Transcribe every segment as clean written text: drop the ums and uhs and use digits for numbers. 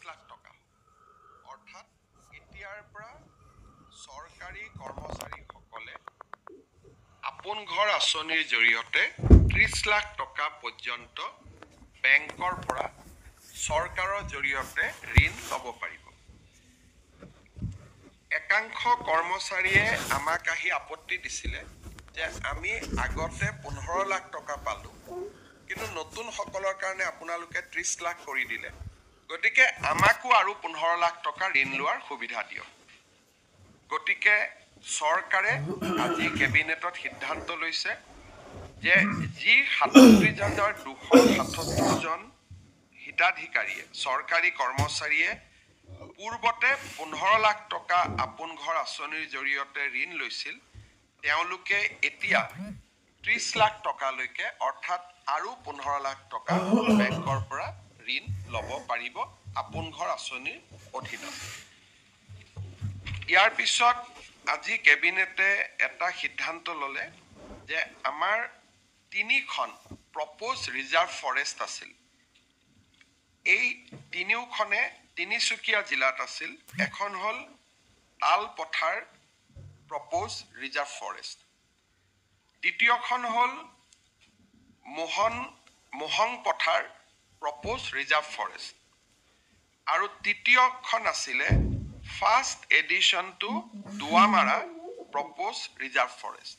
লাখ টকা অৰ্থাৎ এতিয়াৰ পৰা চৰকাৰী কৰ্মচাৰীসকলে আপোন ঘৰ আঁচনিৰ জৰিয়তে 30 লাখ টকা পৰ্যন্ত বেংকৰ পৰা চৰকাৰৰ জৰিয়তে ঋণ ল'ব পাৰিব। একাংশ কৰ্মচাৰীয়ে আমাক আহি আপত্তি দিছিলে যে আমি আগতে 15 লাখ টকা পালোঁ, কিন্তু নতুনসকলৰ কাৰণে আপোনালোকে 30 লাখ কৰি দিলে, গতিকে আমাকো আৰু 15 লাখ টকা ঋণ লোৱাৰ সুবিধা দিয়ক। গতিকে চৰকাৰে আজি কেবিনেটত সিদ্ধান্ত লৈছে যে যি 37,277জন হিতাধিকাৰীয়ে চৰকাৰী কৰ্মচাৰীয়ে পূৰ্বতে 15 লাখ টকা আপোন ঘৰ আঁচনিৰ জৰিয়তে ঋণ লৈছিল, তেওঁলোকে এতিয়া 30 লাখ টকালৈকে অৰ্থাৎ আৰু 15 লাখ টকা বেংকৰ পৰা ঋণ ল'ব পাৰিব আপোন ঘৰ আঁচনিৰ অধীনত। ইয়াৰ পিছত আজি কেবিনেটে এটা সিদ্ধান্ত ল'লে যে আমাৰ 3খন প্ৰপ'জ ৰিজাৰ্ভ ফৰেষ্ট আছিল। এই তিনিওখনে তিনিচুকীয়া জিলাত আছিল। এখন হ'ল তালপথাৰ প্ৰপ'জ ৰিজাৰ্ভ ফৰেষ্ট, দ্বিতীয়খন হ'ল মোহন পথাৰ প্ৰপ'জ ৰিজাৰ্ভ ফৰেষ্ট, আৰু তৃতীয়খন আছিলে first edition to Duwamara proposed reserve forest.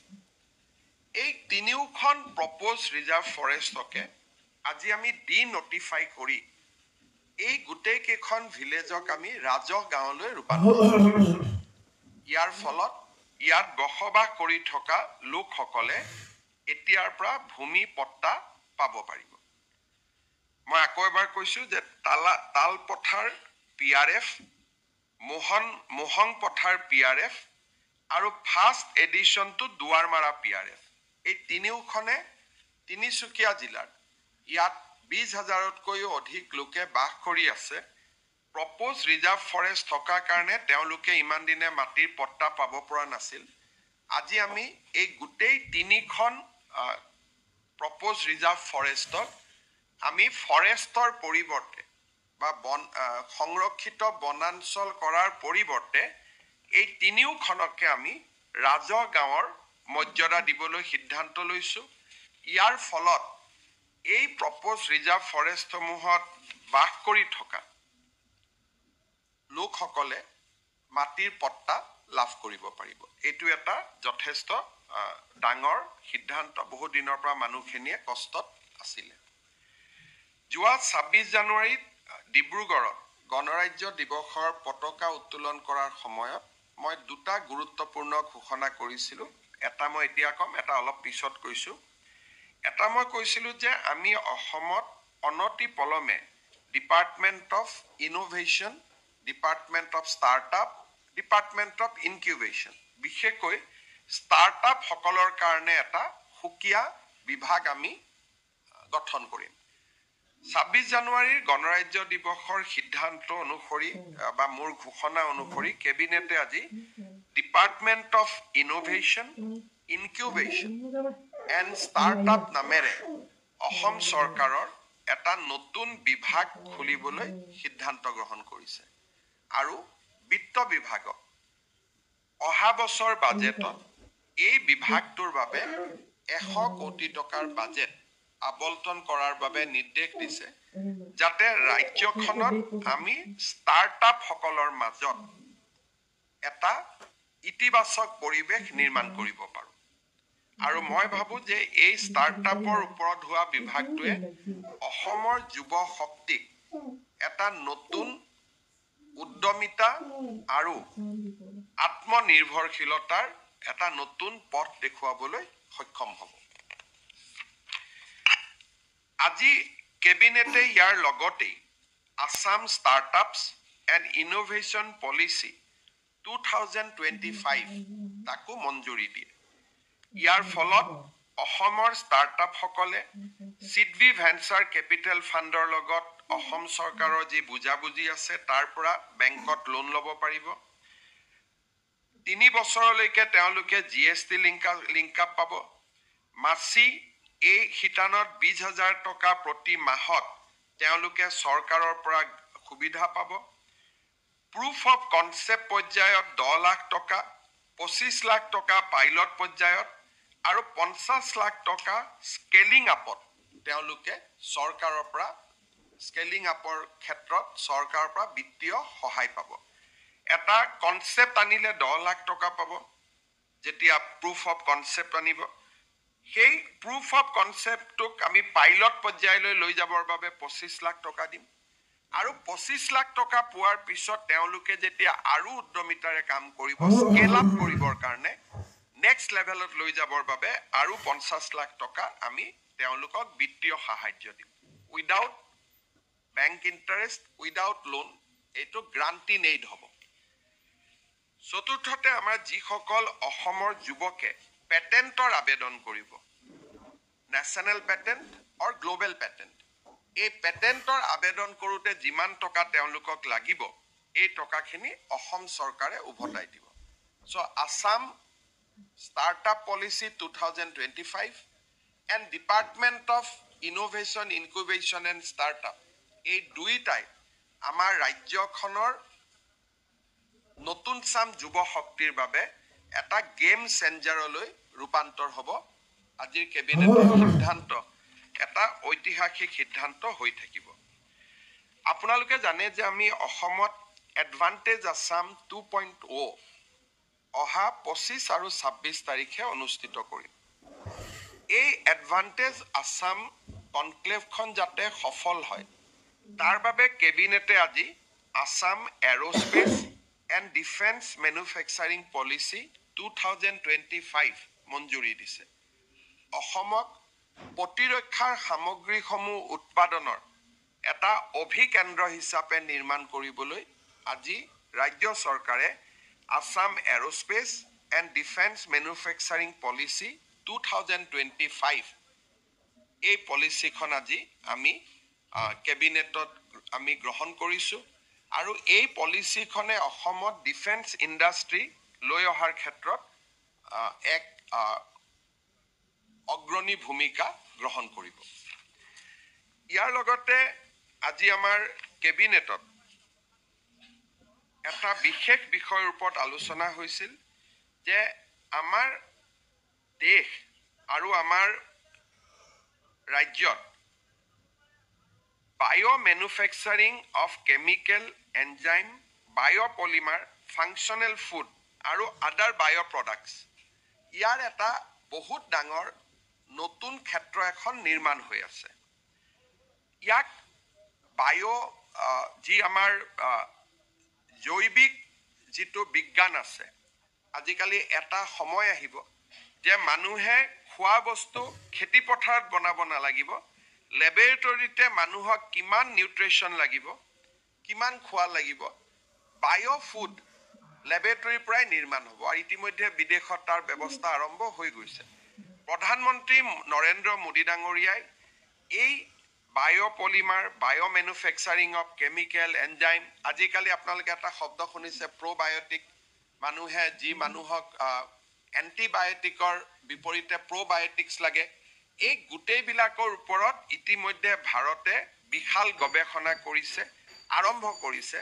এই তিনিওখন প্ৰপ'জ ৰিজাৰ্ভ ফৰেষ্টকে আজি আমি নটিফাই কৰি এই গোটেইকেইখন ভিলেজক আমি ৰাজহ গাঁৱলৈ ৰূপান্তৰিত কৰিছোঁ। ইয়াৰ ফলত ইয়াত বসবাস কৰি থকা লোকসকলে এতিয়াৰ পৰা ভূমি পট্টা পাব পাৰিব। মই আকৌ এবাৰ কৈছোঁ যে তালপথাৰ PRF, মোহন পথাৰ PRF আৰু ফাৰ্ষ্ট এডিশ্যন টু দুৱাৰমাৰা PRF, এই তিনিওখনে তিনিচুকীয়া জিলাৰ ইয়াত 20,000তকৈও অধিক লোকে বাস কৰি আছে। প্ৰপ'জ ৰিজাৰ্ভ ফৰেষ্ট থকাৰ কাৰণে তেওঁলোকে ইমান দিনে মাটিৰ পট্টা পাব পৰা নাছিল। আজি আমি এই গোটেই তিনিখন প্ৰপ'জ ৰিজাৰ্ভ ফৰেষ্টক আমি ফৰেষ্টৰ পৰিৱৰ্তে বা সংৰক্ষিত বনাঞ্চল কৰাৰ পৰিৱৰ্তে এই তিনিওখনকে আমি ৰাজহ গাঁৱৰ মৰ্যাদা দিবলৈ সিদ্ধান্ত লৈছোঁ। ইয়াৰ ফলত এই প্ৰপ'জ ৰিজাৰ্ভ ফৰেষ্টসমূহত বাস কৰি থকা লোকসকলে মাটিৰ পট্টা লাভ কৰিব পাৰিব। এইটো এটা যথেষ্ট ডাঙৰ সিদ্ধান্ত। বহু দিনৰ পৰা মানুহখিনিয়ে কষ্টত আছিলে। যোৱা 26 জানুৱাৰীত ডিব্ৰুগড়ত গণৰাজ্য দিৱসৰ পতাকা উত্তোলন কৰাৰ সময়ত মই দুটা গুৰুত্বপূৰ্ণ ঘোষণা কৰিছিলোঁ। এটা মই এতিয়া ক'ম, এটা অলপ পিছত কৈছোঁ। এটা মই কৈছিলোঁ যে আমি অসমত অনতি পলমে department of innovation, department of startup, department of incubation, বিশেষকৈ ষ্টাৰ্টআপসকলৰ কাৰণে এটা সুকীয়া বিভাগ আমি গঠন কৰিম। 26 জানুৱাৰীৰ গণৰাজ্য দিৱসৰ সিদ্ধান্ত অনুসৰি বা মোৰ ঘোষণা অনুসৰি কেবিনেটে আজি department of innovation, incubation and startup নামেৰে অসম চৰকাৰৰ এটা নতুন বিভাগ খুলিবলৈ সিদ্ধান্ত গ্ৰহণ কৰিছে। আৰু বিত্ত বিভাগক অহা বছৰ বাজেটত এই বিভাগটোৰ বাবে 100 কোটি টকাৰ বাজেট আবণ্টন কৰাৰ বাবে নিৰ্দেশ দিছে, যাতে ৰাজ্যখনত আমি ষ্টাৰ্টআপসকলৰ মাজত এটা ইতিবাচক পৰিৱেশ নিৰ্মাণ কৰিব পাৰোঁ। আৰু মই ভাবোঁ যে এই ষ্টাৰ্টআপৰ ওপৰত হোৱা বিভাগটোৱে অসমৰ যুৱ শক্তিক এটা নতুন উদ্যমিতা আৰু আত্মনিৰ্ভৰশীলতাৰ এটা নতুন পথ দেখুৱাবলৈ সক্ষম হ'ব। আজি কেবিনেটে ইয়াৰ লগতেই Assam startups and innovation policy 2025 তাকো মঞ্জুৰি দিয়ে। ইয়াৰ ফলত অসমৰ ষ্টাৰ্টআপসকলে চিডবি ভেঞ্চাৰ কেপিটেল ফাণ্ডৰ লগত অসম চৰকাৰৰ যি বুজাবুজি আছে তাৰ পৰা বেংকত লোন ল'ব পাৰিব। 3 বছৰলৈকে তেওঁলোকে GST লিংক আপ পাব। মাছি এই শিতানত 20,000 টকা প্ৰতি মাহত তেওঁলোকে চৰকাৰৰ পৰা সুবিধা পাব। প্ৰুফ অফ কনচেপ্ট পৰ্যায়ত 10 লাখ টকা, 25 লাখ টকা পাইলট পৰ্যায়ত আৰু 50 লাখ টকা স্কেলিং আপত তেওঁলোকে চৰকাৰৰ পৰা স্কেলিং আপৰ ক্ষেত্ৰত চৰকাৰৰ পৰা বিত্তীয় সহায় পাব। এটা কনচেপ্ট আনিলে 10 লাখ টকা পাব যেতিয়া প্ৰুফ অফ কনচেপ্ট আনিব। সেই প্ৰুফ অফ কনচেপ্টটোক আমি পাইলট পৰ্যায়লৈ লৈ যাবৰ বাবে 25 লাখ টকা দিম আৰু 25 লাখ টকা পোৱাৰ পিছত তেওঁলোকে যেতিয়া আৰু উদ্যমিতাৰে কাম কৰিব, স্কেল আপ কৰিবৰ কাৰণে নেক্সট লেভেলত লৈ যাবৰ বাবে আৰু 50 লাখ টকা আমি তেওঁলোকক বিত্তীয় সাহায্য দিম। Without bank interest, without loan, এইটো গ্ৰান্টিন এইড হ'ব। চতুৰ্থতে আমাৰ যিসকল অসমৰ যুৱকে পেটেণ্টৰ আবেদন কৰিব, নেশ্যনেল পেটেণ্ট অৰ গ্ল'বেল পেটেণ্ট, এই পেটেণ্টৰ আবেদন কৰোঁতে যিমান টকা তেওঁলোকক লাগিব, এই টকাখিনি অসম চৰকাৰে উভতাই দিব। So' Assam startup policy 2025 and department of innovation, incubation and startup, এই দুইটাই আমাৰ ৰাজ্যখনৰ নতুন চাম যুৱ শক্তিৰ বাবে এটা গেম চেঞ্জাৰলৈ ৰূপান্তৰ হ'ব। আজিৰ কেবিনেটৰ সিদ্ধান্ত এটা ঐতিহাসিক সিদ্ধান্ত হৈ থাকিব। আপোনালোকে জানে যে আমি অসমত এডভান্টেজ আছাম 2.0 অহা 25 আৰু 26 তাৰিখে অনুষ্ঠিত কৰিম। এই এডভান্টেজ আছাম কনক্লেভখন যাতে সফল হয়, তাৰ বাবে কেবিনেটে আজি Assam aerospace and defence manufacturing policy 2025 মঞ্জুৰি দিছে। অসমক প্ৰতিৰক্ষাৰ সামগ্ৰীসমূহ উৎপাদনৰ এটা অভিকেন্দ্ৰ হিচাপে নিৰ্মাণ কৰিবলৈ আজি ৰাজ্য চৰকাৰে Assam aerospace and defence manufacturing policy 2025 এই পলিচিখন আজি আমি কেবিনেটত আমি গ্ৰহণ কৰিছোঁ আৰু এই পলিচিখনে অসমত ডিফেন্স ইণ্ডাষ্ট্ৰী লৈ অহাৰ ক্ষেত্ৰত এক অগ্ৰণী ভূমিকা গ্ৰহণ কৰিব। ইয়াৰ লগতে আজি আমাৰ কেবিনেটত এটা বিশেষ বিষয়ৰ ওপৰত আলোচনা হৈছিল যে আমাৰ দেশ আৰু আমাৰ ৰাজ্যত bio' manufacturing of chemical, enzyme, biopolymer, functional food আৰু আদাৰ বায়' প্ৰডাক্টছ, ইয়াৰ এটা বহুত ডাঙৰ নতুন ক্ষেত্ৰ এখন নিৰ্মাণ হৈ আছে। ইয়াক যি আমাৰ জৈৱিক যিটো বিজ্ঞান আছে, আজিকালি এটা সময় আহিব যে মানুহে খোৱা বস্তু খেতি পথাৰত বনাব নালাগিব, লেবৰেটৰীতে মানুহক কিমান নিউট্ৰিশ্যন লাগিব, কিমান খোৱা লাগিব, বায়' ফুড লেবৰেটৰীৰ পৰাই নিৰ্মাণ হ'ব। আৰু ইতিমধ্যে বিদেশত তাৰ ব্যৱস্থা আৰম্ভ হৈ গৈছে। প্ৰধানমন্ত্ৰী নৰেন্দ্ৰ মোদী ডাঙৰীয়াই এই বায়'পলিমাৰ, বায়' মেনুফেকচাৰিং অফ কেমিকেল, এনজাইম, আজিকালি আপোনালোকে এটা শব্দ শুনিছে প্ৰ'বায়'টিক, মানুহে যি মানুহক এণ্টিবায়'টিকৰ বিপৰীতে প্ৰ'বায়'টিক্স লাগে, এই গোটেইবিলাকৰ ওপৰত ইতিমধ্যে ভাৰতে বিশাল গৱেষণা কৰিছে, আৰম্ভ কৰিছে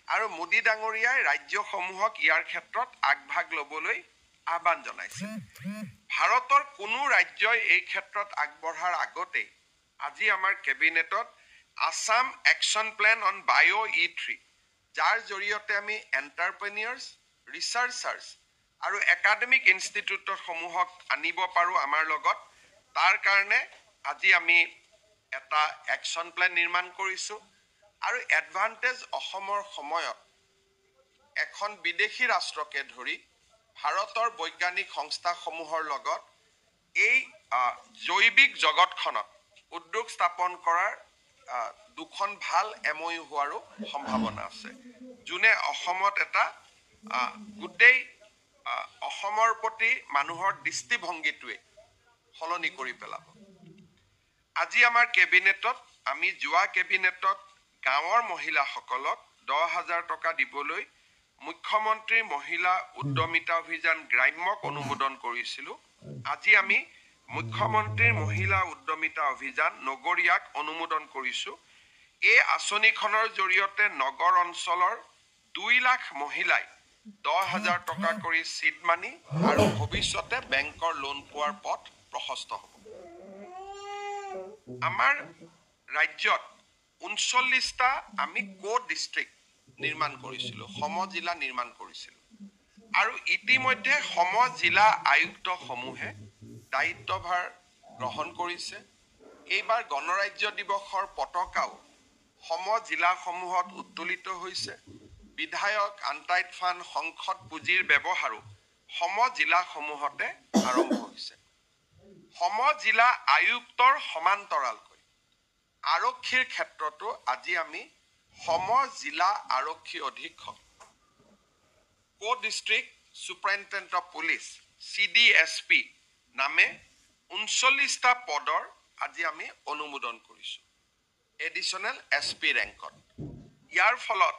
আৰু মোদী ডাঙৰীয়াই ৰাজ্যসমূহক ইয়াৰ ক্ষেত্ৰত আগভাগ ল'বলৈ আহ্বান জনাইছে। ভাৰতৰ কোনো ৰাজ্যই এই ক্ষেত্ৰত আগবঢ়াৰ আগতেই আজি আমাৰ কেবিনেটত আছাম একশ্যন প্লেন অন বায়' E3, যাৰ জৰিয়তে আমি এণ্টাৰপ্ৰেনিয়াৰ্ছ, ৰিচাৰ্চাৰ্ছ আৰু একাডেমিক ইনষ্টিটিউটসমূহক আনিব পাৰোঁ আমাৰ লগত, তাৰ কাৰণে আজি আমি এটা একশ্যন প্লেন নিৰ্মাণ কৰিছোঁ। আৰু এডভান্টেজ অসমৰ সময়ত এখন বিদেশী ৰাষ্ট্ৰকে ধৰি ভাৰতৰ বৈজ্ঞানিক সংস্থাসমূহৰ লগত এই জৈৱিক জগতখনত উদ্যোগ স্থাপন কৰাৰ দুখন ভাল MOU হোৱাৰো সম্ভাৱনা আছে, যোনে অসমত এটা গোটেই অসমৰ প্ৰতি মানুহৰ দৃষ্টিভংগীটোৱে সলনি কৰি পেলাব। আজি আমাৰ কেবিনেটত আমি যোৱা কেবিনেটত গাঁৱৰ মহিলাসকলক 10,000 টকা দিবলৈ মুখ্যমন্ত্ৰীৰ মহিলা উদ্যমিতা অভিযান গ্ৰাম্যক অনুমোদন কৰিছিলোঁ। আজি আমি মুখ্যমন্ত্ৰীৰ মহিলা উদ্যমিতা অভিযান নগৰীয়াক অনুমোদন কৰিছোঁ। এই আঁচনিখনৰ জৰিয়তে নগৰ অঞ্চলৰ 2 লাখ মহিলাই 10,000 টকা কৰি চিড মানি আৰু ভৱিষ্যতে বেংকৰ লোন পোৱাৰ পথ প্ৰশস্ত হ'ব। আমাৰ ৰাজ্যত 39টা আমি ডিষ্ট্ৰিক্ট নিৰ্মাণ কৰিছিলোঁ, সমজিলা নিৰ্মাণ কৰিছিলোঁ। আৰু ইতিমধ্যে সমজিলা আয়ুক্তসমূহে দায়িত্বভাৰ গ্ৰহণ কৰিছে। এইবাৰ গণৰাজ্য দিৱসৰ পতাকাও সমজিলাসমূহত উত্তোলিত হৈছে। বিধায়ক আন্তাইত ফাণ্ড সংসদ পুঁজিৰ ব্যৱহাৰো সমজিলাসমূহতে আৰম্ভ হৈছে। সমজিলা আয়ুক্তৰ সমান্তৰালকৈ আৰক্ষীৰ ক্ষেত্ৰতো আজি আমি সমজিলা আৰক্ষী অধীক্ষক district superintendent of police CDSP নামে 39টা পদৰ আজি আমি অনুমোদন কৰিছোঁ এডিশ্যনেল SP ৰেংকত। ইয়াৰ ফলত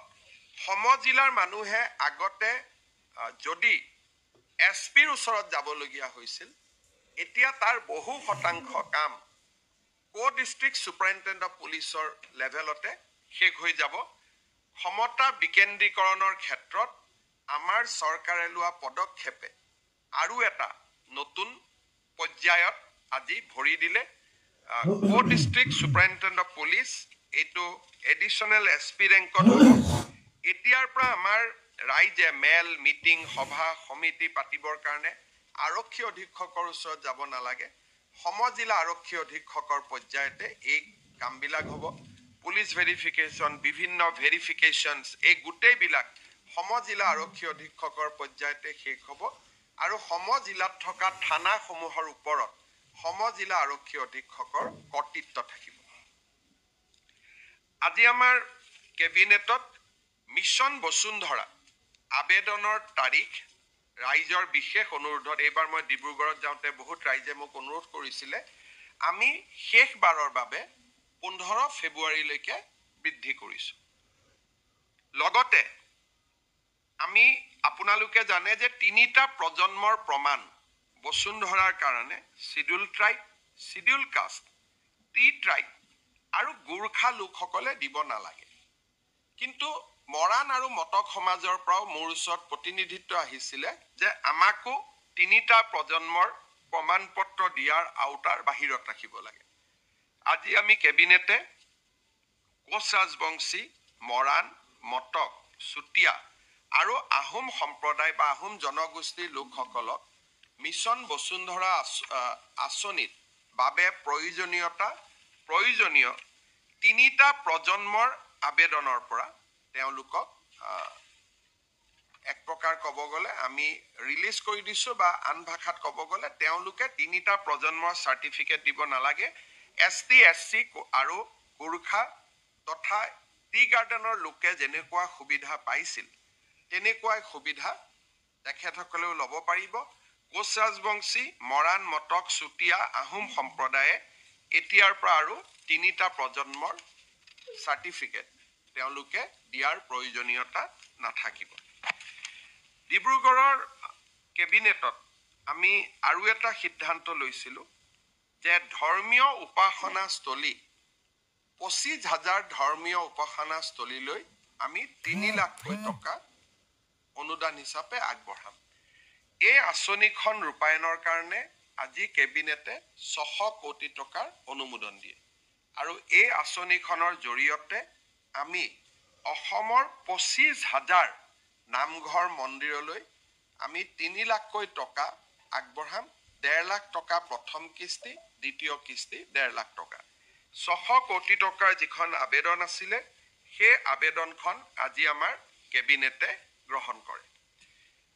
সমজিলাৰ মানুহে আগতে যদি SPৰ ওচৰত যাবলগীয়া হৈছিল, এতিয়া তাৰ বহু শতাংশ কাম ডিষ্ট্ৰিক্ট সুপাৰিনটেণ্ডেণ্ট অফ পুলিচৰ লেভেলতে শেষ হৈ যাব। ক্ষমতা বিকেন্দ্ৰীকৰণৰ ক্ষেত্ৰত আমাৰ চৰকাৰে লোৱা পদক্ষেপে আৰু এটা নতুন পৰ্যায়ত আজি ভৰি দিলে। ডিষ্ট্ৰিক্ট সুপাৰিনটেণ্ডেণ্ট অফ পুলিচ এইটো এডিশ্যনেল SP ৰেংকত হ'ব। এতিয়াৰ পৰা আমাৰ ৰাইজে মেল মিটিং সভা সমিতি পাতিবৰ কাৰণে আৰক্ষী অধীক্ষকৰ ওচৰত যাব নালাগে। সমজিলা আৰক্ষী অধীক্ষকৰ পৰ্যায়তে এই কামবিলাক হ'ব। পুলিচ ভেৰিফিকেশ্যন, বিভিন্ন ভেৰিফিকেশ্যনছ, এই গোটেইবিলাক সমজিলা আৰক্ষী অধীক্ষকৰ পৰ্যায়তে শেষ হ'ব। আৰু সমজিলাত থকা থানাসমূহৰ ওপৰত সমজিলা আৰক্ষী অধীক্ষকৰ কৰ্তৃত্ব থাকিব। আজি আমাৰ কেবিনেটত মিছন বসুন্ধৰা আবেদনৰ তাৰিখ ৰাইজৰ বিশেষ অনুৰোধত, এইবাৰ মই ডিব্ৰুগড়ত যাওঁতে বহুত ৰাইজে মোক অনুৰোধ কৰিছিলে, আমি শেষবাৰৰ বাবে 15 ফেব্ৰুৱাৰীলৈকে বৃদ্ধি কৰিছোঁ। লগতে আমি আপোনালোকে জানে যে 3টা প্ৰজন্মৰ প্ৰমাণ বসুন্ধৰাৰ কাৰণে schedule tribe, schedule caste, T tribe আৰু গোৰ্খা লোকসকলে দিব নালাগে। কিন্তু মৰাণ আৰু মটক সমাজৰ পৰাও মোৰ ওচৰত প্ৰতিনিধিত্ব আহিছিলে যে আমাকো 3টা প্ৰজন্মৰ প্ৰমাণ পত্ৰ দিয়াৰ আওতাৰ বাহিৰত ৰাখিব লাগে। আজি আমি কেবিনেটে কোচ ৰাজবংশী, মৰাণ, মটক, চুতীয়া আৰু আহোম সম্প্ৰদায় বা আহোম জনগোষ্ঠীৰ লোকসকলক মিছন বসুন্ধৰা আঁচনিৰ বাবে প্ৰয়োজনীয় 3টা প্ৰজন্মৰ আবেদনৰ পৰা তেওঁলোকক এক প্ৰকাৰ ক'ব গ'লে আমি ৰিলিজ কৰি দিছোঁ, বা আন ভাষাত ক'ব গ'লে তেওঁলোকে 3টা প্ৰজন্মৰ চাৰ্টিফিকেট দিব নালাগে। ST SC আৰু গোৰ্খা তথা টি গাৰ্ডেনৰ লোকে যেনেকুৱা সুবিধা পাইছিল তেনেকুৱাই সুবিধা তেখেতসকলেও ল'ব পাৰিব। কোচ ৰাজবংশী, মৰাণ, মটক, চুতীয়া, আহোম সম্প্ৰদায়ে এতিয়াৰ পৰা আৰু 3টা প্ৰজন্মৰ চাৰ্টিফিকেট তেওঁলোকে দিয়াৰ প্ৰয়োজনীয়তা নাথাকিব। ডিব্ৰুগড়ৰ কেবিনেটত আমি আৰু এটা সিদ্ধান্ত লৈছিলোঁ যে ধৰ্মীয় উপাসনাস্থলী 25,000 ধৰ্মীয় উপাসনাস্থলীলৈ আমি 3 লাখকৈ টকা অনুদান হিচাপে আগবঢ়াম। এই আঁচনিখন ৰূপায়ণৰ কাৰণে আজি কেবিনেটে 600 কোটি টকাৰ অনুমোদন দিয়ে। আৰু এই আঁচনিখনৰ জৰিয়তে আমি অসমৰ 25,000 নামঘৰ মন্দিৰলৈ আমি 3 লাখকৈ টকা আগবঢ়াম। 1.5 লাখ টকা প্ৰথম কিস্তি, দ্বিতীয় কিস্তি 1.5 লাখ টকা। 600 কোটি টকাৰ যিখন আবেদন আছিলে সেই আবেদনখন আজি আমাৰ কেবিনেটে গ্ৰহণ কৰে।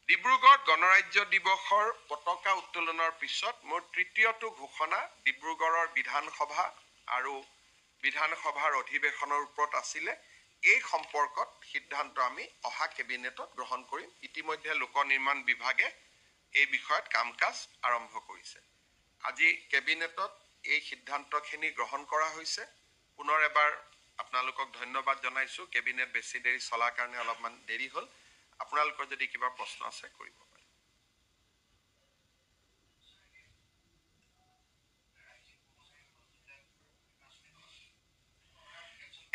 ডিব্ৰুগড়ত গণৰাজ্য দিৱসৰ পতাকা উত্তোলনৰ পিছত মোৰ 3য়টো ঘোষণা ডিব্ৰুগড়ৰ বিধানসভা আৰু বিধানসভাৰ অধিৱেশনৰ ওপৰত আছিলে। এই সম্পৰ্কত সিদ্ধান্ত আমি অহা কেবিনেটত গ্ৰহণ কৰিম। ইতিমধ্যে লোক নিৰ্মাণ বিভাগে এই বিষয়ত কাম কাজ আৰম্ভ কৰিছে। আজি কেবিনেটত এই সিদ্ধান্তখিনি গ্ৰহণ কৰা হৈছে। পুনৰ এবাৰ আপোনালোকক ধন্যবাদ জনাইছোঁ। কেবিনেট বেছি দেৰি চলাৰ কাৰণে অলপমান দেৰি হ'ল। আপোনালোকৰ যদি কিবা প্ৰশ্ন আছে কৰিব পাৰে।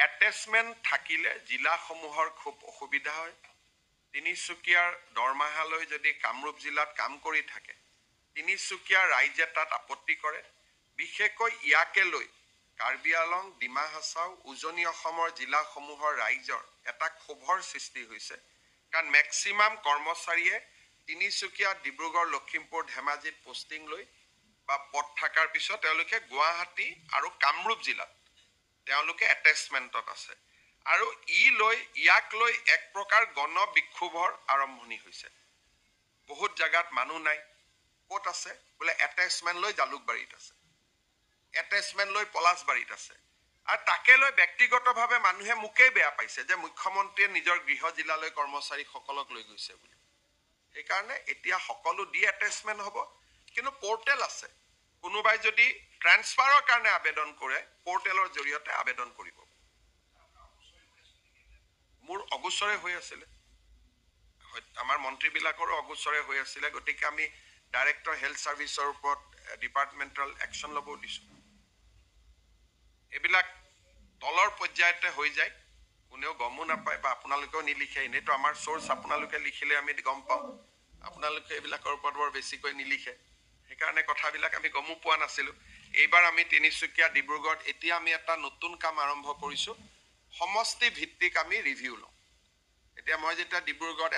এটেচমেণ্ট থাকিলে জিলাসমূহৰ খুব অসুবিধা হয়। তিনিচুকীয়াৰ দৰমাহালৈ যদি কামৰূপ জিলাত কাম কৰি থাকে, তিনিচুকীয়া ৰাইজে তাত আপত্তি কৰে। বিশেষকৈ ইয়াকে লৈ কাৰ্বি আংলং, ডিমা হাছাও, উজনি অসমৰ জিলাসমূহৰ ৰাইজৰ এটা ক্ষোভৰ সৃষ্টি হৈছে। কাৰণ মেক্সিমাম কৰ্মচাৰীয়ে তিনিচুকীয়া, ডিব্ৰুগড়, লখিমপুৰ, ধেমাজিত পোষ্টিং লৈ বা পদ থকাৰ পিছত তেওঁলোকে গুৱাহাটী আৰু কামৰূপ জিলাত তেওঁলোকে এটেচমেণ্টত আছে। আৰু ইয়াক লৈ এক প্ৰকাৰ গণ বিক্ষোভৰ আৰম্ভণি হৈছে। বহুত জেগাত মানুহ নাই। ক'ত আছে? বোলে এটেচমেণ্ট লৈ জালুকবাৰীত আছে, এটেচমেণ্ট লৈ পলাশবাৰীত আছে। আৰু তাকে লৈ ব্যক্তিগতভাৱে মানুহে মোকেই বেয়া পাইছে যে মুখ্যমন্ত্ৰীয়ে নিজৰ গৃহ জিলালৈ কৰ্মচাৰীসকলক লৈ গৈছে বুলি। সেইকাৰণে এতিয়া সকলো এটেচমেণ্ট হ'ব, কিন্তু পৰ্টেল আছে। কোনোবাই যদি ট্ৰেন্সফাৰৰ কাৰণে আবেদন কৰে, পৰ্টেলৰ জৰিয়তে আবেদন কৰিব। মোৰ অগোচৰে হৈ আছিলে, আমাৰ মন্ত্ৰীবিলাকৰো অগোচৰে হৈ আছিলে। গতিকে আমি ডাইৰেক্টৰ হেল্থ ছাৰ্ভিচৰ ওপৰত ডিপাৰ্টমেণ্টেল একশ্যন ল'ব দিছোঁ। এইবিলাক তলৰ পৰ্যায়তে হৈ যায়, কোনেও গমো নাপায় বা আপোনালোকেও নিলিখে। এনেইতো আমাৰ চ'ৰ্চ আপোনালোকে লিখিলে আমি গম পাওঁ, আপোনালোকে এইবিলাকৰ ওপৰত বৰ বেছিকৈ নিলিখে। সেইকাৰণে কথাবিলাক আমি গমো পোৱা নাছিলোঁ। এইবাৰ আমি তিনিচুকীয়া, ডিব্ৰুগড়ত এতিয়া আমি এটা নতুন কাম আৰম্ভ কৰিছোঁ, সমষ্টি ভিত্তিক আমি ৰিভিউ লওঁ। এতিয়া মই যেতিয়া ডিব্ৰুগড়ত